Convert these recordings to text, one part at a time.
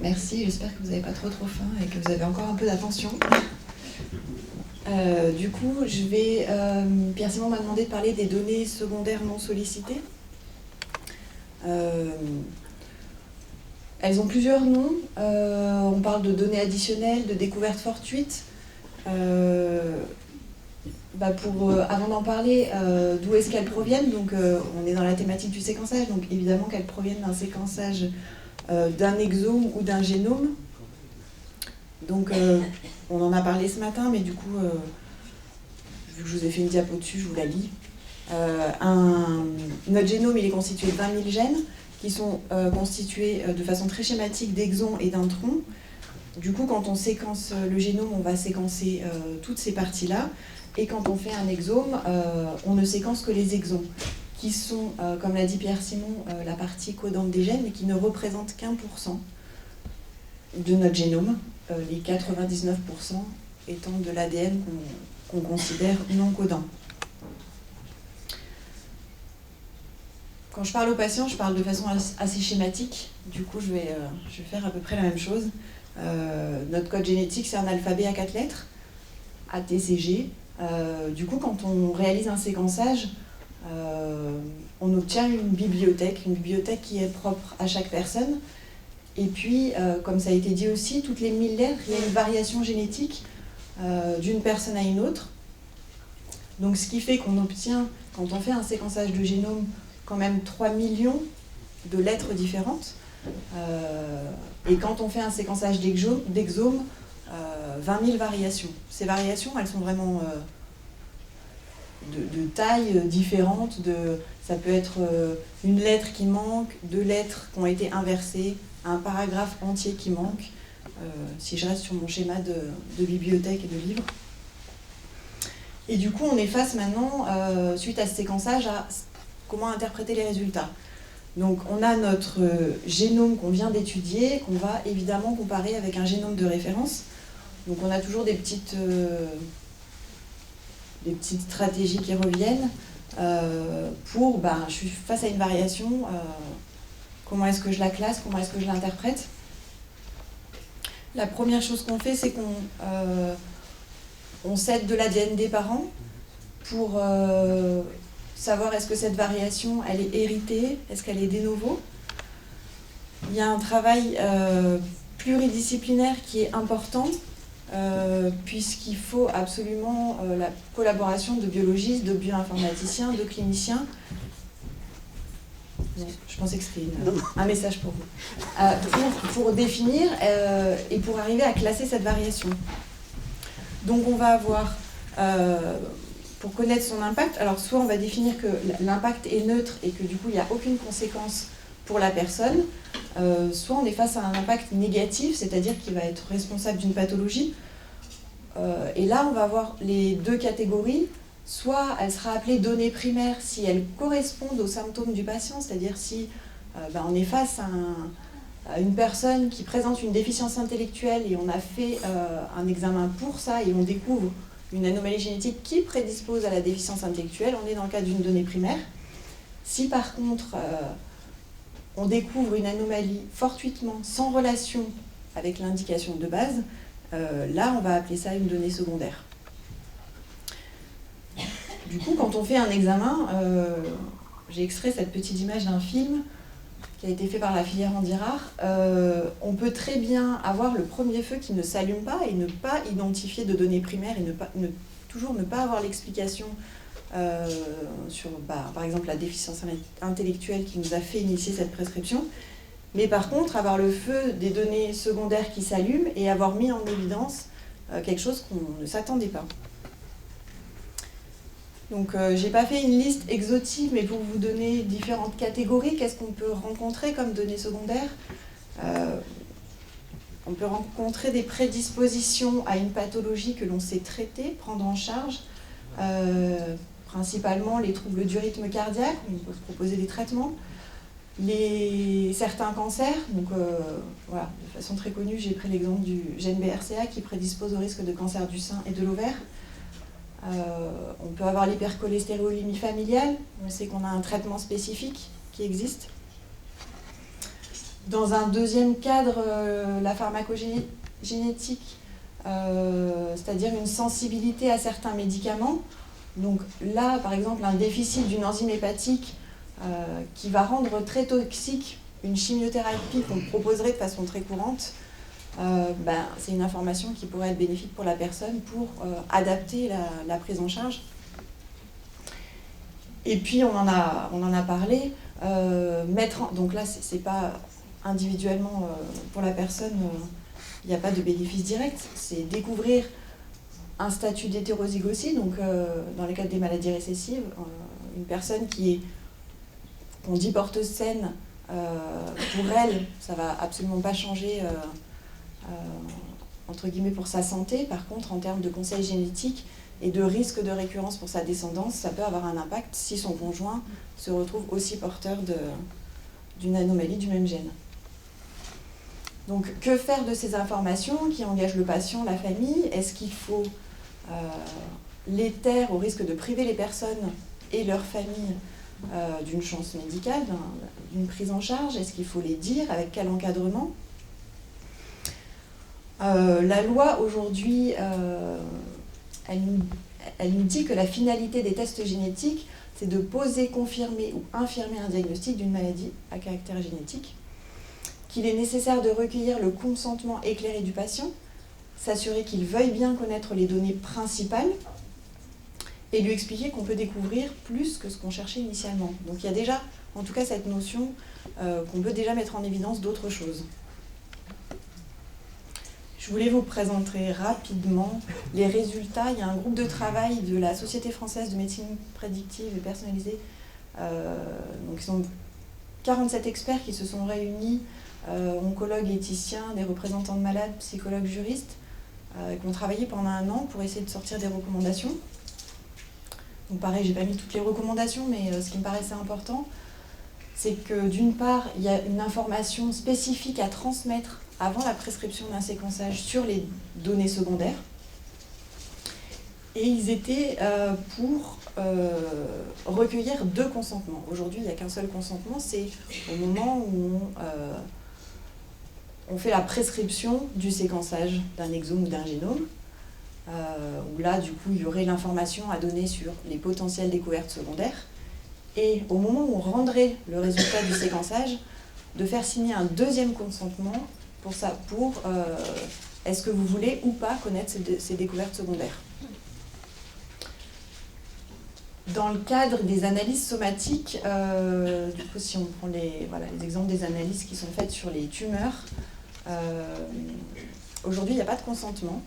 Merci, j'espère que vous n'avez pas trop faim et que vous avez encore un peu d'attention. Du coup, Pierre Simon m'a demandé de parler des données secondaires non sollicitées. Elles ont plusieurs noms. On parle de données additionnelles, de découvertes fortuites. Avant d'en parler, d'où est-ce qu'elles proviennent? Donc, on est dans la thématique du séquençage, donc évidemment qu'elles proviennent d'un séquençage d'un exome ou d'un génome. Donc, on en a parlé ce matin, mais du coup, vu que je vous ai fait une diapo dessus, je vous la lis. Notre génome, il est constitué de 20 000 gènes qui sont constitués de façon très schématique d'exons et d'introns. Du coup, quand on séquence le génome, on va séquencer toutes ces parties-là. Et quand on fait un exome, on ne séquence que les exons, qui sont, comme l'a dit Pierre Simon, la partie codante des gènes, mais qui ne représentent qu'1% de notre génome, les 99% étant de l'ADN qu'on considère non codant. Quand je parle aux patients, je parle de façon assez schématique. Du coup, je vais faire à peu près la même chose. Notre code génétique, c'est un alphabet à 4 lettres, ATCG. Du coup, quand on réalise un séquençage, on obtient une bibliothèque qui est propre à chaque personne. Et puis, comme ça a été dit aussi, toutes les 1000 lettres, il y a une variation génétique d'une personne à une autre. Donc, ce qui fait qu'on obtient, quand on fait un séquençage de génome, quand même 3 millions de lettres différentes. Et quand on fait un séquençage d'exome, 20 000 variations. Ces variations, elles sont vraiment de tailles différentes. Ça peut être une lettre qui manque, 2 lettres qui ont été inversées, un paragraphe entier qui manque, si je reste sur mon schéma de bibliothèque et de livres. Et du coup, on est face maintenant, suite à ce séquençage, à comment interpréter les résultats. Donc, on a notre génome qu'on vient d'étudier, qu'on va évidemment comparer avec un génome de référence. Donc, on a toujours des petites stratégies qui reviennent je suis face à une variation, comment est-ce que je la classe, comment est-ce que je l'interprète. La première chose qu'on fait, c'est qu'on cède de l'ADN des parents pour savoir est-ce que cette variation, elle est héritée, est-ce qu'elle est de novo. Il y a un travail pluridisciplinaire qui est important, puisqu'il faut absolument la collaboration de biologistes, de bioinformaticiens, de cliniciens. Non, je pensais que c'était un message pour vous. Pour définir et pour arriver à classer cette variation. Donc on va avoir, pour connaître son impact, alors soit on va définir que l'impact est neutre et que du coup il n'y a aucune conséquence pour la personne, soit on est face à un impact négatif, c'est-à-dire qu'il va être responsable d'une pathologie. Et là, on va avoir les 2 catégories. Soit elle sera appelée données primaires si elles correspondent aux symptômes du patient, c'est-à-dire si on est face à une personne qui présente une déficience intellectuelle et on a fait un examen pour ça et on découvre une anomalie génétique qui prédispose à la déficience intellectuelle, on est dans le cadre d'une donnée primaire. Si par contre, on découvre une anomalie fortuitement sans relation avec l'indication de base, là, on va appeler ça une donnée secondaire. Du coup, quand on fait un examen, j'ai extrait cette petite image d'un film qui a été fait par la filière Andirard. On peut très bien avoir le premier feu qui ne s'allume pas et ne pas identifier de données primaires et toujours ne pas avoir l'explication sur, par exemple, la déficience intellectuelle qui nous a fait initier cette prescription. Mais par contre, avoir le feu des données secondaires qui s'allument et avoir mis en évidence quelque chose qu'on ne s'attendait pas. Donc, je n'ai pas fait une liste exhaustive, mais pour vous donner différentes catégories, qu'est-ce qu'on peut rencontrer comme données secondaires ? On peut rencontrer des prédispositions à une pathologie que l'on sait traiter, prendre en charge, principalement les troubles du rythme cardiaque, on peut proposer des traitements. Certains cancers, donc voilà, de façon très connue, j'ai pris l'exemple du gène BRCA qui prédispose au risque de cancer du sein et de l'ovaire. On peut avoir l'hypercholestérolémie familiale, on sait qu'on a un traitement spécifique qui existe. Dans un deuxième cadre, la pharmacogénétique, c'est-à-dire une sensibilité à certains médicaments. Donc là, par exemple, un déficit d'une enzyme hépatique qui va rendre très toxique une chimiothérapie qu'on proposerait de façon très courante, c'est une information qui pourrait être bénéfique pour la personne pour adapter la prise en charge. Et puis, on en a parlé, donc là, c'est pas individuellement pour la personne, il n'y a pas de bénéfice direct, c'est découvrir un statut d'hétérozygosie, donc dans le cadre des maladies récessives, une personne qu'on dit porteuse saine, pour elle, ça va absolument pas changer entre guillemets pour sa santé. Par contre, en termes de conseil génétique et de risque de récurrence pour sa descendance, ça peut avoir un impact si son conjoint se retrouve aussi porteur d'une anomalie du même gène. Donc, que faire de ces informations qui engagent le patient, la famille? Est-ce qu'il faut les taire au risque de priver les personnes et leurs familles d'une chance médicale, d'une prise en charge? Est-ce qu'il faut les dire? Avec quel encadrement? La loi aujourd'hui, elle nous dit que la finalité des tests génétiques, c'est de poser, confirmer ou infirmer un diagnostic d'une maladie à caractère génétique, qu'il est nécessaire de recueillir le consentement éclairé du patient, s'assurer qu'il veuille bien connaître les données principales et lui expliquer qu'on peut découvrir plus que ce qu'on cherchait initialement. Donc il y a déjà, en tout cas, cette notion qu'on peut déjà mettre en évidence d'autres choses. Je voulais vous présenter rapidement les résultats. Il y a un groupe de travail de la Société française de médecine prédictive et personnalisée. Donc, ils sont 47 experts qui se sont réunis, oncologues, éthiciens, des représentants de malades, psychologues, juristes, qui ont travaillé pendant 1 an pour essayer de sortir des recommandations. Donc pareil, je n'ai pas mis toutes les recommandations, mais ce qui me paraissait important, c'est que d'une part, il y a une information spécifique à transmettre avant la prescription d'un séquençage sur les données secondaires. Et ils étaient pour recueillir 2 consentements. Aujourd'hui, il n'y a qu'un seul consentement, c'est au moment où on fait la prescription du séquençage d'un exome ou d'un génome, où là, du coup, il y aurait l'information à donner sur les potentielles découvertes secondaires. Et au moment où on rendrait le résultat du séquençage, de faire signer un 2e consentement pour est-ce que vous voulez ou pas connaître ces découvertes secondaires. Dans le cadre des analyses somatiques, du coup, si on prend les exemples des analyses qui sont faites sur les tumeurs, aujourd'hui, il n'y a pas de consentement.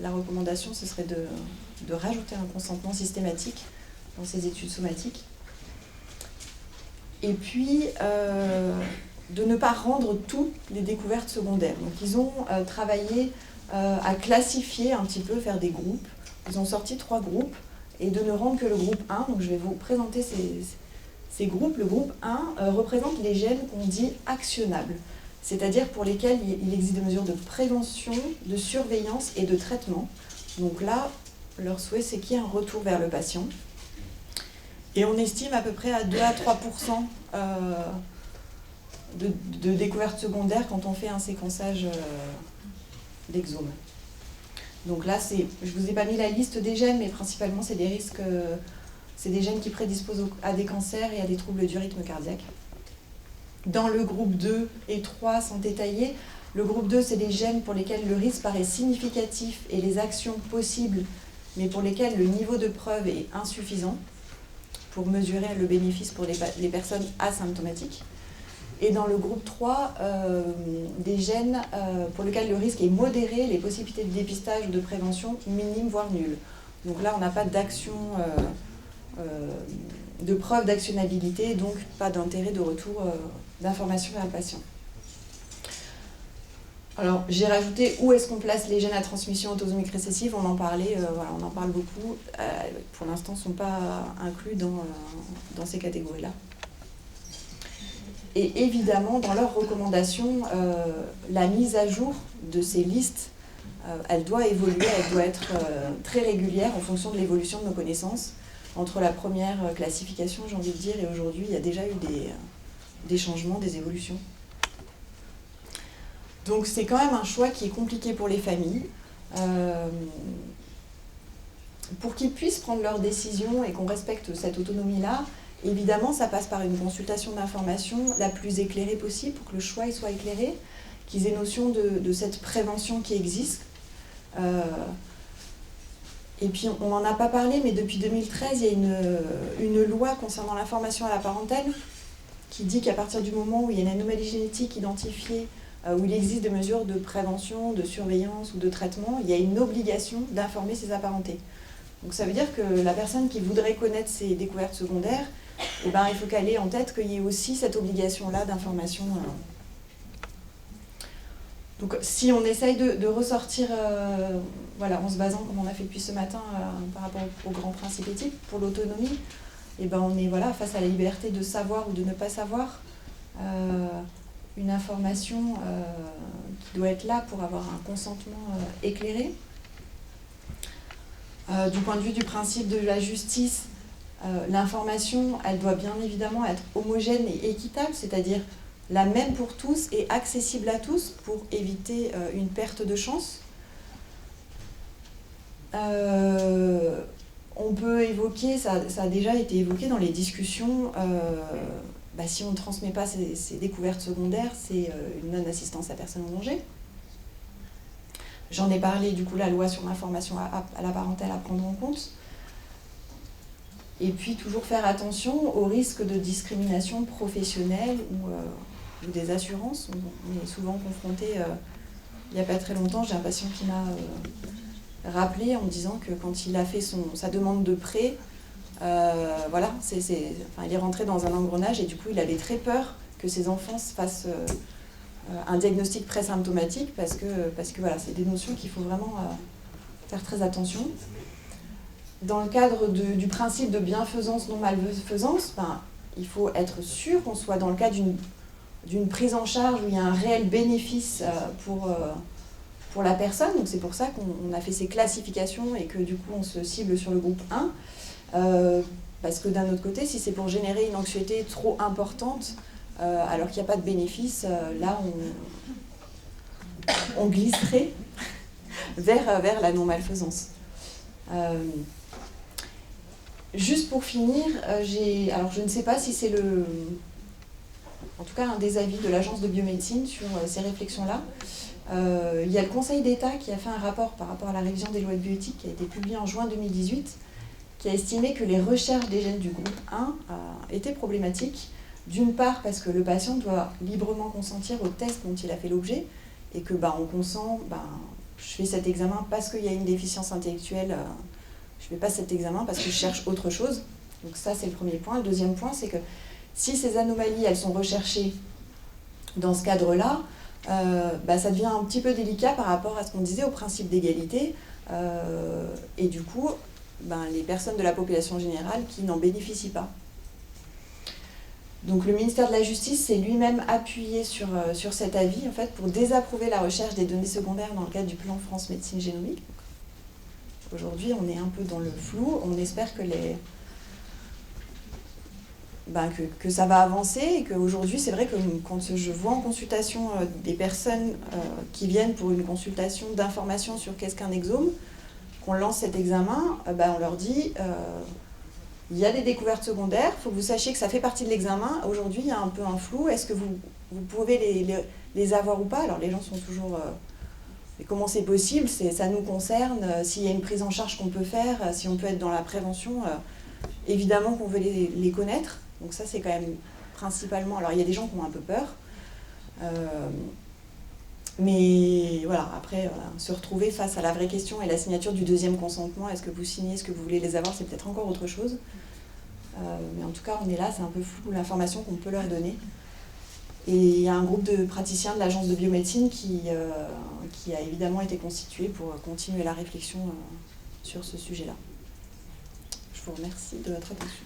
La recommandation, ce serait de rajouter un consentement systématique dans ces études somatiques. Et puis, de ne pas rendre toutes les découvertes secondaires. Donc, ils ont travaillé à classifier un petit peu, faire des groupes. Ils ont sorti 3 groupes, et de ne rendre que le groupe 1. Donc, je vais vous présenter ces groupes. Le groupe 1 représente les gènes qu'on dit actionnables, c'est-à-dire pour lesquels il existe des mesures de prévention, de surveillance et de traitement. Donc là, leur souhait, c'est qu'il y ait un retour vers le patient. Et on estime à peu près à 2 à 3% de découvertes secondaires quand on fait un séquençage d'exome. Donc là, je ne vous ai pas mis la liste des gènes, mais principalement, c'est des risques, c'est des gènes qui prédisposent à des cancers et à des troubles du rythme cardiaque. Dans le groupe 2 et 3 sont détaillés. Le groupe 2, c'est des gènes pour lesquels le risque paraît significatif et les actions possibles, mais pour lesquelles le niveau de preuve est insuffisant pour mesurer le bénéfice pour les personnes asymptomatiques. Et dans le groupe 3, des gènes pour lesquels le risque est modéré, les possibilités de dépistage ou de prévention minimes, voire nulles. Donc là, on n'a pas d'action, de preuve d'actionnabilité, donc pas d'intérêt de retour d'information vers le patient. Alors, j'ai rajouté où est-ce qu'on place les gènes à transmission autosomique récessive. On en parlait, on en parle beaucoup. Pour l'instant, ne sont pas inclus dans ces catégories-là. Et évidemment, dans leurs recommandations, la mise à jour de ces listes, elle doit évoluer, elle doit être très régulière en fonction de l'évolution de nos connaissances. Entre la première classification, j'ai envie de dire, et aujourd'hui, il y a déjà eu des changements, des évolutions. Donc c'est quand même un choix qui est compliqué pour les familles. Pour qu'ils puissent prendre leurs décisions et qu'on respecte cette autonomie-là, évidemment, ça passe par une consultation d'information la plus éclairée possible pour que le choix soit éclairé, qu'ils aient notion de cette prévention qui existe. Et puis, on n'en a pas parlé, mais depuis 2013, il y a une loi concernant l'information à la parentèle qui dit qu'à partir du moment où il y a une anomalie génétique identifiée, où il existe des mesures de prévention, de surveillance ou de traitement, il y a une obligation d'informer ses apparentés. Donc ça veut dire que la personne qui voudrait connaître ses découvertes secondaires, eh ben, il faut qu'elle ait en tête qu'il y ait aussi cette obligation-là d'information. Donc si on essaye de ressortir, voilà, en se basant, comme on a fait depuis ce matin, par rapport aux grands principes éthiques, pour l'autonomie, eh ben, on est voilà, face à la liberté de savoir ou de ne pas savoir, une information qui doit être là pour avoir un consentement éclairé. Du point de vue du principe de la justice, l'information, elle doit bien évidemment être homogène et équitable, c'est-à-dire la même pour tous et accessible à tous pour éviter une perte de chance. On peut évoquer, ça a déjà été évoqué dans les discussions, si on ne transmet pas ces découvertes secondaires, c'est une non-assistance à personne en danger. J'en ai parlé, du coup, la loi sur l'information à la parentèle à prendre en compte. Et puis, toujours faire attention aux risques de discrimination professionnelle ou des assurances. On est souvent confronté, il n'y a pas très longtemps, j'ai un patient qui m'a rappelé en me disant que quand il a fait sa demande de prêt, voilà, il est rentré dans un engrenage et du coup, il avait très peur que ses enfants se fassent un diagnostic présymptomatique parce que voilà, c'est des notions qu'il faut vraiment faire très attention. Dans le cadre du principe de bienfaisance, non-malfaisance, il faut être sûr qu'on soit dans le cadre d'une prise en charge où il y a un réel bénéfice pour la personne. Donc c'est pour ça qu'on a fait ces classifications et que du coup on se cible sur le groupe 1. Parce que d'un autre côté, si c'est pour générer une anxiété trop importante, alors qu'il n'y a pas de bénéfice, là on glisserait vers la non-malfaisance. Juste pour finir, alors je ne sais pas si c'est en tout cas un des avis de l'Agence de biomédecine sur ces réflexions-là. Il y a le Conseil d'État qui a fait un rapport par rapport à la révision des lois de bioéthique qui a été publié en juin 2018, qui a estimé que les recherches des gènes du groupe 1 étaient problématiques. D'une part parce que le patient doit librement consentir au test dont il a fait l'objet et que on consent, je fais cet examen parce qu'il y a une déficience intellectuelle, je ne fais pas cet examen parce que je cherche autre chose. Donc ça c'est le premier point. Le deuxième point c'est que si ces anomalies elles sont recherchées dans ce cadre-là, ça devient un petit peu délicat par rapport à ce qu'on disait au principe d'égalité et du coup les personnes de la population générale qui n'en bénéficient pas. Donc le ministère de la Justice s'est lui-même appuyé sur cet avis en fait, pour désapprouver la recherche des données secondaires dans le cadre du plan France Médecine Génomique. Aujourd'hui, on est un peu dans le flou. On espère que ça va avancer et qu'aujourd'hui, c'est vrai que quand je vois en consultation des personnes qui viennent pour une consultation d'information sur qu'est-ce qu'un exome, qu'on lance cet examen, on leur dit... il y a des découvertes secondaires, il faut que vous sachiez que ça fait partie de l'examen. Aujourd'hui, il y a un peu un flou. Est-ce que vous pouvez les avoir ou pas? Alors, les gens sont toujours... mais comment c'est possible? Ça nous concerne. S'il y a une prise en charge qu'on peut faire, si on peut être dans la prévention, évidemment qu'on veut les connaître. Donc ça, c'est quand même principalement... Alors, il y a des gens qui ont un peu peur. Mais voilà, après, se retrouver face à la vraie question et la signature du deuxième consentement, est-ce que vous signez, est-ce que vous voulez les avoir, c'est peut-être encore autre chose. Mais en tout cas, on est là, c'est un peu flou l'information qu'on peut leur donner. Et il y a un groupe de praticiens de l'Agence de biomédecine qui a évidemment été constitué pour continuer la réflexion sur ce sujet-là. Je vous remercie de votre attention.